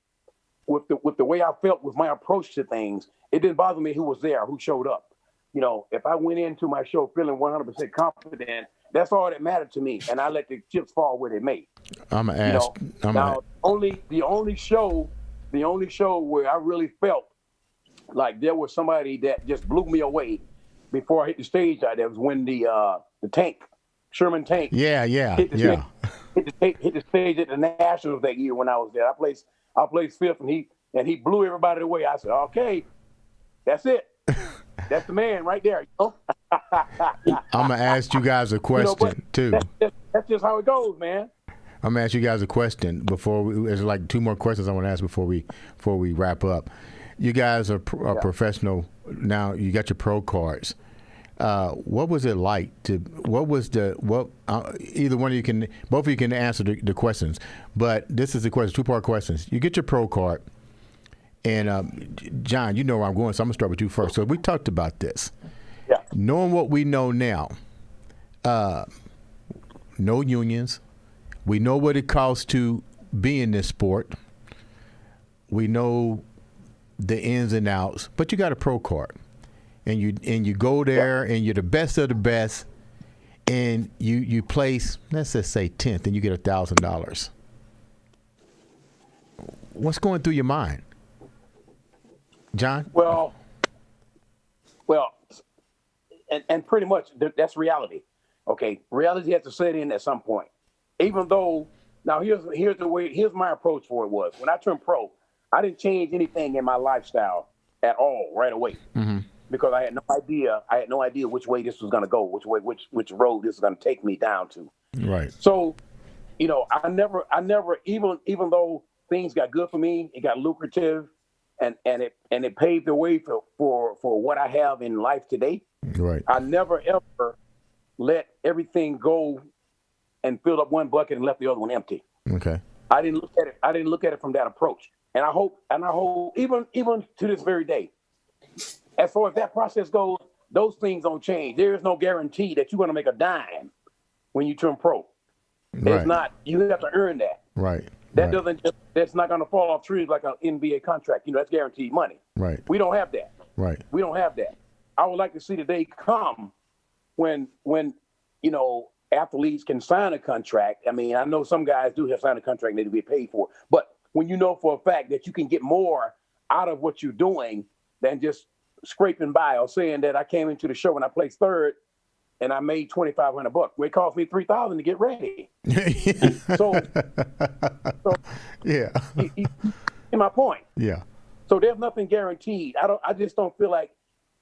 S2: with the way I felt with my approach to things, it didn't bother me who was there, who showed up. If I went into my show feeling 100% confident, that's all that mattered to me, and I let the chips fall where they may.
S1: I'm gonna ask.
S2: The only show where I really felt like there was somebody that just blew me away before I hit the stage. That was when the tank, Sherman tank. Hit the stage at the Nationals that year when I was there. I placed fifth, and he blew everybody away. I said, okay, that's it. That's the man right there. I'm
S1: gonna ask you guys a question too.
S2: That's just how it goes, man.
S1: I'm gonna ask you guys a question there's like 2 more questions I want to ask before we wrap up. You guys are professional now. You got your pro cards. What was it like either one of you can, both of you can answer the questions, but this is the question, 2-part questions. You get your pro card, and John, you know where I'm going, so I'm gonna start with you first. So we talked about this.
S2: Yeah.
S1: Knowing what we know now, no unions. We know what it costs to be in this sport. We know the ins and outs, but you got a pro card. And you go there and you're the best of the best, and you place, let's just say 10th, and you get $1,000. What's going through your mind, John?
S2: Well, and pretty much that's reality. Okay, reality has to set in at some point. Even though, now here's my approach for it was when I turned pro, I didn't change anything in my lifestyle at all right away. Mm-hmm. Because I had no idea which way this was going to go, which road this was going to take me down to. Right. So, I never even though things got good for me, it got lucrative, and it paved the way for what I have in life today. Right. I never ever let everything go and filled up one bucket and left the other one empty. Okay. I didn't look at it from that approach, and I hope even to this very day. As far as that process goes, those things don't change. There is no guarantee that you're going to make a dime when you turn pro. Right. It's not. You have to earn that. Right. That's not going to fall off trees like an NBA contract. That's guaranteed money. Right. We don't have that. Right. We don't have that. I would like to see the day come when athletes can sign a contract. I mean, I know some guys do have signed a contract and they do get paid for it. But when you know for a fact that you can get more out of what you're doing than just scraping by or saying that I came into the show and I placed third and I made $2,500. Well, it cost me $3,000 to get ready. so yeah. You my point. Yeah. So there's nothing guaranteed. I just don't feel like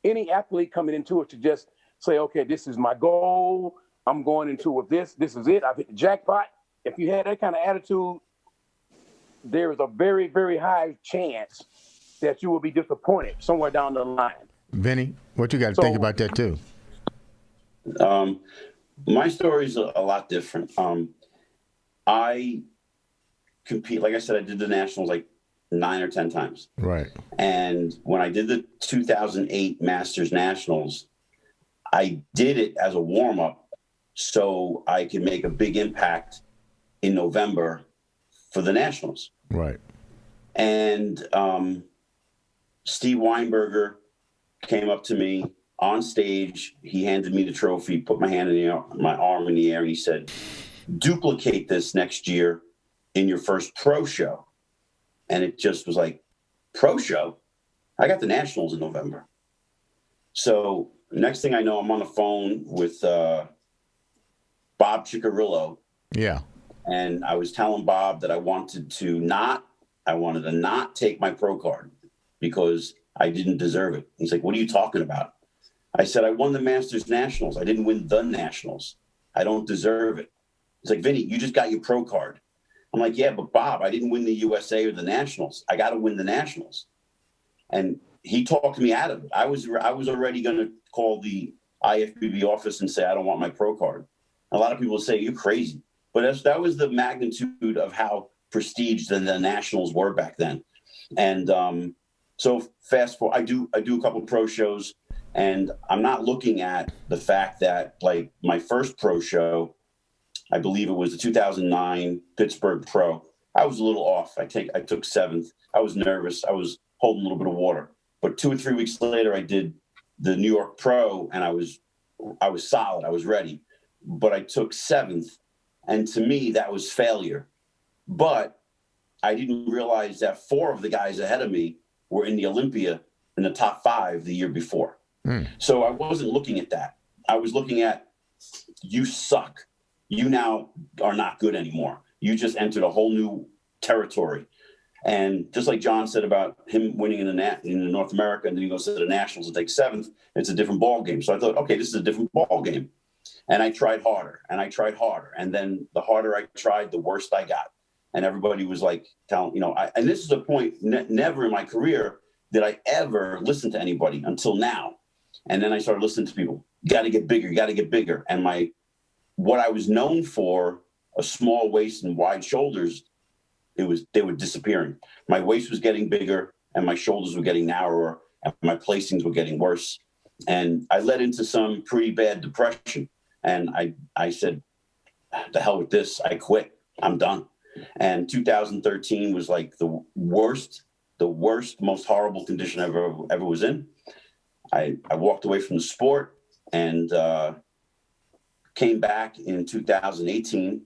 S2: any athlete coming into it to just say, okay, this is my goal. I'm going into with this. This is it. I've hit the jackpot. If you had that kind of attitude, there is a very, very high chance that you will be disappointed somewhere down the line.
S1: Vinny, what you got to think about that too?
S3: My story is a lot different. I compete, like I said, I did the nationals like 9 or 10 times.
S1: Right.
S3: And when I did the 2008 Masters Nationals, I did it as a warm-up so I could make a big impact in November for the Nationals.
S1: Right.
S3: And Steve Weinberger came up to me on stage. He handed me the trophy, put my hand in the air, my arm in the air, and he said, duplicate this next year in your first pro show. And it just was like, pro show? I got the Nationals in November. So next thing I know, I'm on the phone with Bob Ciccarillo.
S1: Yeah.
S3: And I was telling Bob that I wanted to not take my pro card because I didn't deserve it. He's like, what are you talking about? I said, I won the Masters Nationals. I didn't win the Nationals. I don't deserve it. He's like, Vinny, you just got your pro card. I'm like, yeah, but Bob, I didn't win the USA or the Nationals. I got to win the Nationals. And he talked me out of it. I was already going to call the IFBB office and say, I don't want my pro card. A lot of people say, you're crazy. But that was the magnitude of how prestiged the Nationals were back then. And so fast forward, I do a couple of pro shows, and I'm not looking at the fact that, like, my first pro show, I believe it was the 2009 Pittsburgh Pro. I was a little off. I took 7th. I was nervous. I was holding a little bit of water. But 2 or 3 weeks later, I did the New York Pro, and I was solid. I was ready. But I took 7th, and to me, that was failure. But I didn't realize that 4 of the guys ahead of me were in the Olympia in the top 5 the year before. So I wasn't looking at that. I was looking at, you suck. You now are not good anymore. You just entered a whole new territory. And just like John said about him winning in the North America, and then he goes to the Nationals and takes 7th, it's a different ball game. So I thought, okay, this is a different ball game. And I tried harder, and I tried harder. And then the harder I tried, the worse I got. And everybody was like, and this is a point, never in my career did I ever listen to anybody until now. And then I started listening to people. You got to get bigger. You got to get bigger. And what I was known for, a small waist and wide shoulders, they were disappearing. My waist was getting bigger, and my shoulders were getting narrower, and my placings were getting worse. And I led into some pretty bad depression. And I said, the hell with this. I quit. I'm done. And 2013 was like the worst, most horrible condition I ever was in. I walked away from the sport and came back in 2018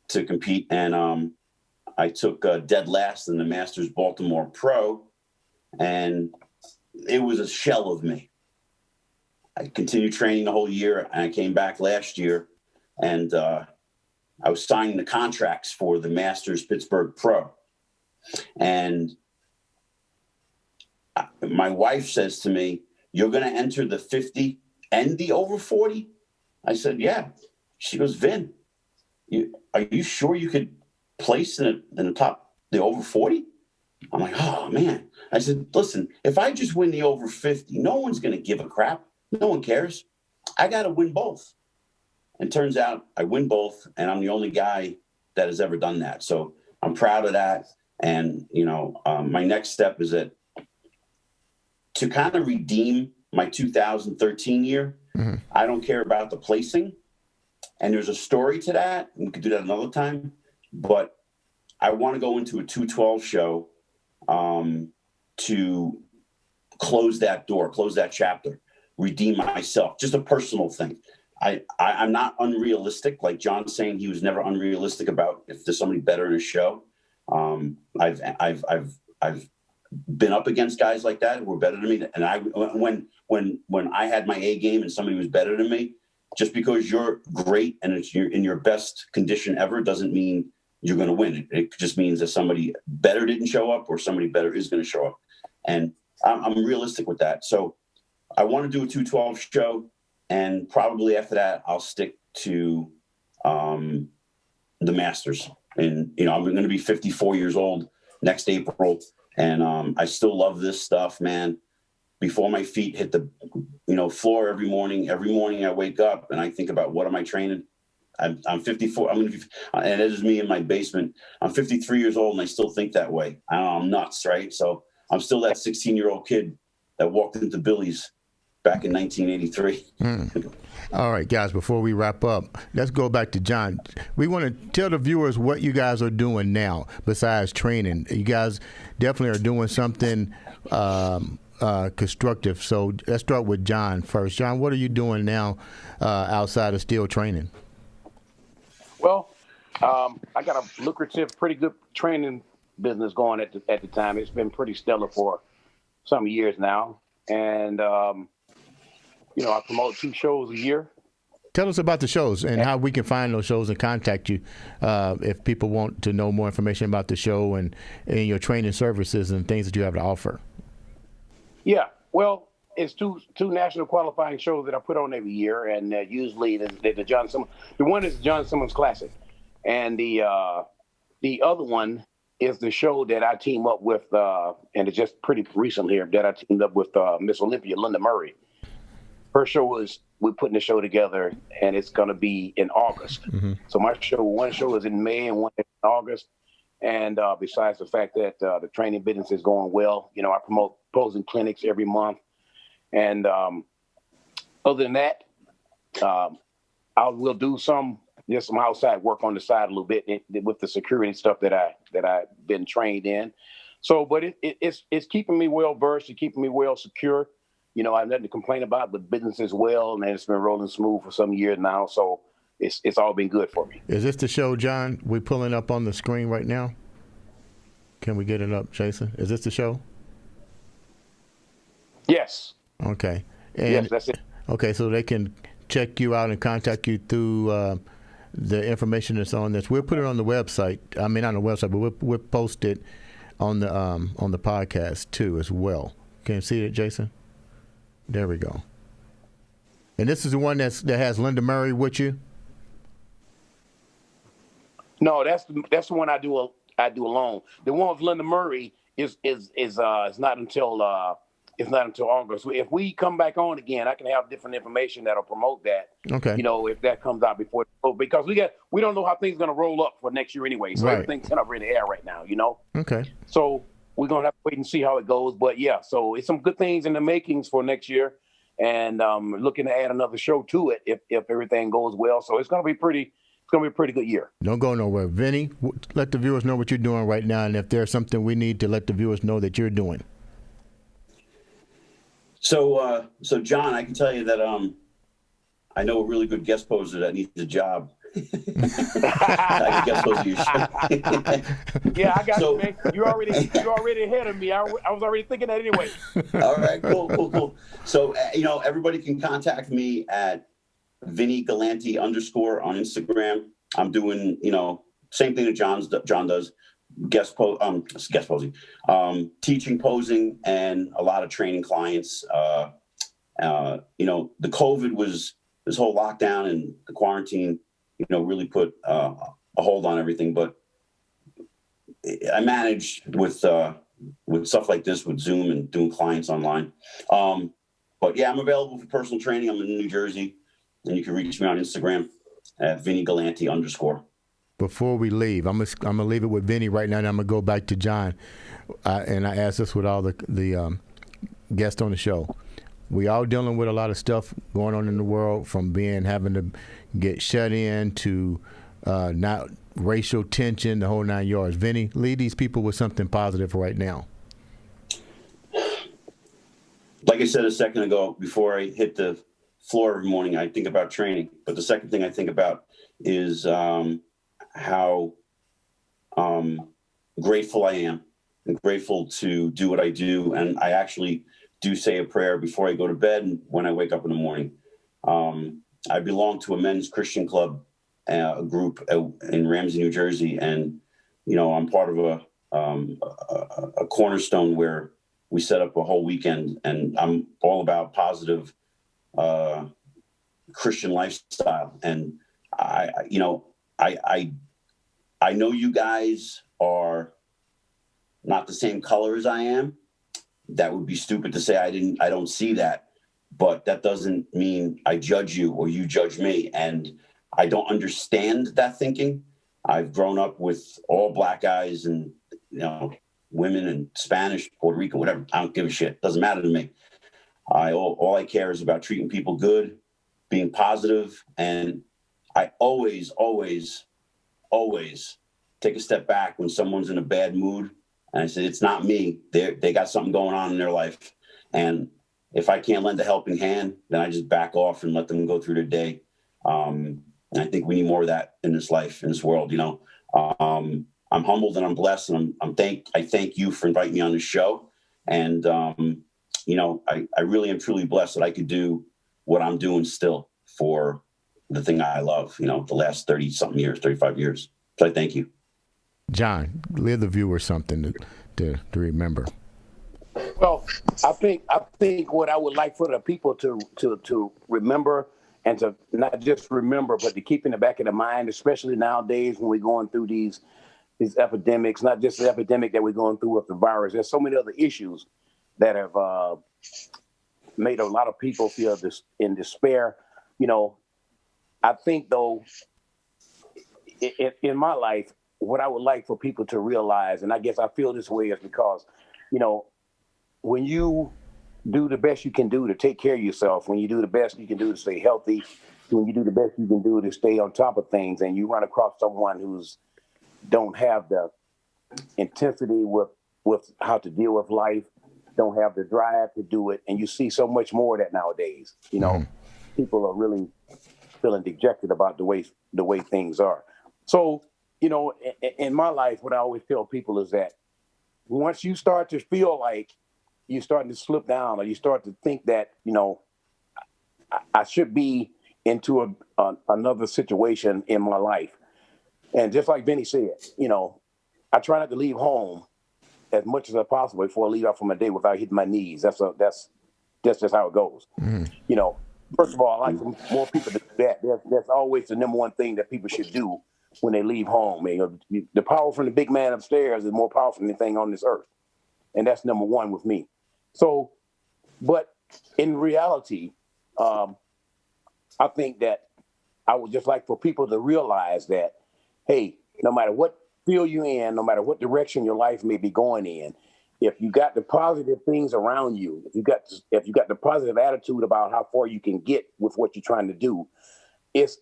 S3: to compete. And I took dead last in the Masters Baltimore Pro, and it was a shell of me. I continued training the whole year, and I came back last year, and I was signing the contracts for the Masters Pittsburgh Pro. And my wife says to me, you're going to enter the 50 and the over 40? I said, yeah. She goes, Vin, are you sure you could place in the top, the over 40? I'm like, oh, man. I said, listen, if I just win the over 50, no one's going to give a crap. No one cares. I got to win both. And turns out I win both, and I'm the only guy that has ever done that. So I'm proud of that. And, my next step is to kind of redeem my 2013 year. Mm-hmm. I don't care about the placing. And there's a story to that. We could do that another time. But I want to go into a 212 show to close that door, close that chapter, redeem myself. Just a personal thing. I'm not unrealistic. Like John's saying, he was never unrealistic about if there's somebody better in a show. I've been up against guys like that who were better than me. And when I had my A game and somebody was better than me, just because you're great and you're in your best condition ever doesn't mean you're going to win. It just means that somebody better didn't show up or somebody better is going to show up. And I'm realistic with that. So I want to do a 212 show. And probably after that, I'll stick to the Masters. And, I'm going to be 54 years old next April. And I still love this stuff, man, before my feet hit the, floor every morning. Every morning I wake up and I think about, what am I training? I'm 54. And it is me in my basement. I'm 53 years old and I still think that way. I don't know, I'm nuts, right? So I'm still that 16-year-old kid that walked into Billy's back in 1983.
S1: All right, guys, before we wrap up, let's go back to John. We want to tell the viewers what you guys are doing now besides training. You guys definitely are doing something constructive. So let's start with John first. John, what are you doing now outside of still training?
S2: Well, I got a lucrative, pretty good training business going at the time. It's been pretty stellar for some years now. And, I promote 2 shows a year.
S1: Tell us about the shows and how we can find those shows and contact you if people want to know more information about the show and your training services and things that you have to offer. Yeah,
S2: well, it's two national qualifying shows that I put on every year, and usually the John Simmons. The one is the John Simmons Classic, and the other one is the show that I team up with, and it's just pretty recent here that I teamed up with Miss Olympia Linda Murray. Her show is, we're putting the show together, and it's going to be in August. Mm-hmm. So one show is in May and one is in August. And besides the fact that the training business is going well, I promote posing clinics every month. And other than that, I will do some outside work on the side a little bit with the security stuff that I've been trained in. So, but it's keeping me well versed, it's keeping me well secure. I have nothing to complain about, but business is well, and it's been rolling smooth for some years now. So it's all been good for me.
S1: Is this the show, John? We're pulling up on the screen right now. Can we get it up, Jason? Is this the show?
S2: Yes.
S1: Okay.
S2: Yes, that's it.
S1: Okay, so they can check you out and contact you through the information that's on this. We'll put it on the website. I mean, not on the website, but we'll post it on the podcast too as well. Can you see it, Jason? There we go. And this is the one that has Linda Murray with you?
S2: No, that's the one I do alone. The one with Linda Murray is not until August. If we come back on again, I can have different information that'll promote that.
S1: Okay.
S2: If that comes out before, because we don't know how things are gonna roll up for next year anyway. So everything's kind of in the air right now.
S1: Okay.
S2: So we're gonna have to wait and see how it goes. But yeah, so it's some good things in the makings for next year, and looking to add another show to it if everything goes well. So it's gonna be pretty good year.
S1: Don't go nowhere. Vinny, let the viewers know what you're doing right now, and if there's something we need to let the viewers know that you're doing.
S3: So John, I can tell you that I know a really good guest poser that needs a job. I can guest poser your show.
S2: Yeah, I got you, man. You're already ahead of me. I was already thinking that anyway.
S3: All right, cool. So everybody can contact me at Vinny Galanti _ on Instagram. I'm doing same thing that John does. Guest posing, teaching posing, and a lot of training clients. The COVID was, this whole lockdown and the quarantine, really put a hold on everything. But I managed with stuff like this, with Zoom and doing clients online. But yeah, I'm available for personal training. I'm in New Jersey, and you can reach me on Instagram at Vinny Galanti _
S1: Before we leave, I'm gonna leave it with Vinny right now, and I'm gonna go back to John. And I ask this with all the guests on the show. We all dealing with a lot of stuff going on in the world, from having to get shut in to not racial tension, the whole 9 yards. Vinny, lead these people with something positive right now.
S3: Like I said a second ago, before I hit the floor every morning, I think about training. But the second thing I think about is how grateful I am, and grateful to do what I do. And I actually do say a prayer before I go to bed and when I wake up in the morning. I belong to a men's Christian club, a group in Ramsey, New Jersey. And, I'm part of a cornerstone where we set up a whole weekend, and I'm all about positive Christian lifestyle. And I know you guys are not the same color as I am, that would be stupid to say I don't see that, but that doesn't mean I judge you or you judge me. And I don't understand that thinking. I've grown up with all black guys and, women and Spanish, Puerto Rican, whatever. I don't give a shit. Doesn't matter to me. All I care is about treating people good, being positive, and I always, always, always take a step back when someone's in a bad mood. And I said, it's not me. They got something going on in their life. And if I can't lend a helping hand, then I just back off and let them go through their day. And I think we need more of that in this life, in this world. I'm humbled and I'm blessed, and I thank you for inviting me on this show. And, I really am truly blessed that I could do what I'm doing still for the thing I love, the last 30 something years, 35 years. So I thank you.
S1: John, give the viewer something to remember.
S2: Well, I think what I would like for the people to remember, and to not just remember, but to keep in the back of the mind, especially nowadays when we're going through these epidemics, not just the epidemic that we're going through with the virus. There's so many other issues that have made a lot of people feel in despair. I think, though, in my life, what I would like for people to realize, and I guess I feel this way, is because, when you do the best you can do to take care of yourself, when you do the best you can do to stay healthy, when you do the best you can do to stay on top of things, and you run across someone who's don't have the intensity with how to deal with life, don't have the drive to do it, and you see so much more of that nowadays. People are really feeling dejected about the way things are. So, in my life, what I always tell people is that once you start to feel like you're starting to slip down, or you start to think that, I should be into another situation in my life. And just like Vinny said, I try not to leave home as much as possible before I leave out for my day without hitting my knees. That's just how it goes. First of all, I like for more people to do that. That's always the number one thing that people should do when they leave home. The power from the big man upstairs is more powerful than anything on this earth. And that's number one with me. So, but in reality, I think that I would just like for people to realize that, hey, no matter what field you're in, no matter what direction your life may be going in, if you got the positive things around you, if you got the positive attitude about how far you can get with what you're trying to do, it's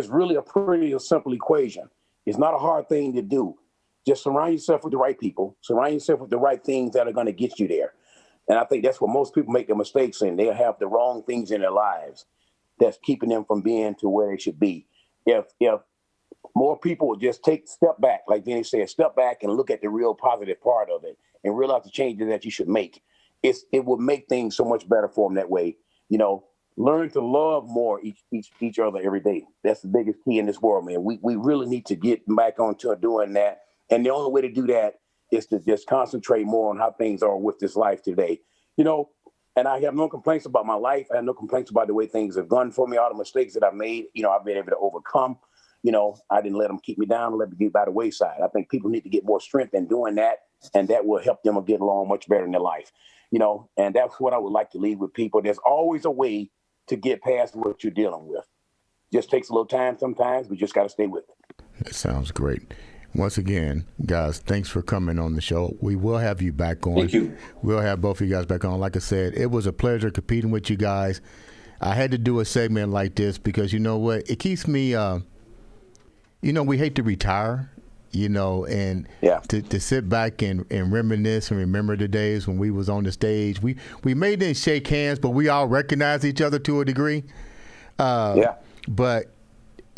S2: really a pretty simple equation. It's not a hard thing to do. Just surround yourself with the right people. Surround yourself with the right things that are going to get you there. And I think that's what most people make their mistakes in. They'll have the wrong things in their lives that's keeping them from being to where they should be. If more people would just step back, like Vinny said, step back and look at the real positive part of it and realize the changes that you should make, it would make things so much better for them that way. Learn to love more each other every day. That's the biggest key in this world, man. We really need to get back onto doing that. And the only way to do that is to just concentrate more on how things are with this life today. And I have no complaints about my life. I have no complaints about the way things have gone for me, all the mistakes that I've made, I've been able to overcome. I didn't let them keep me down, let me get by the wayside. I think people need to get more strength in doing that, and that will help them get along much better in their life. And that's what I would like to leave with people. There's always a way to get past what you're dealing with. Just takes a little time sometimes, but just got to stay with it.
S1: That sounds great. Once again, guys, thanks for coming on the show. We will have you back on.
S3: Thank you. We'll
S1: have both of you guys back on. Like I said, it was a pleasure competing with you guys. I had to do a segment like this because you know what? It keeps me, we hate to retire, and to sit back and reminisce and remember the days when we was on the stage. We may didn't shake hands, but we all recognize each other to a degree. But,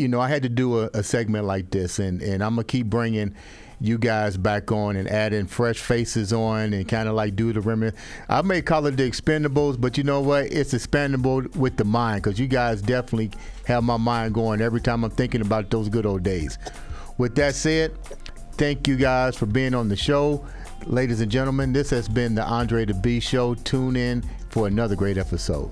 S1: I had to do a segment like this, and I'm going to keep bringing you guys back on and adding fresh faces on and kind of like do the reminisce. I may call it the Expendables, but you know what? It's expandable with the mind because you guys definitely have my mind going every time I'm thinking about those good old days. With that said, thank you guys for being on the show. Ladies and gentlemen, this has been the Andre the Beast Show. Tune in for another great episode.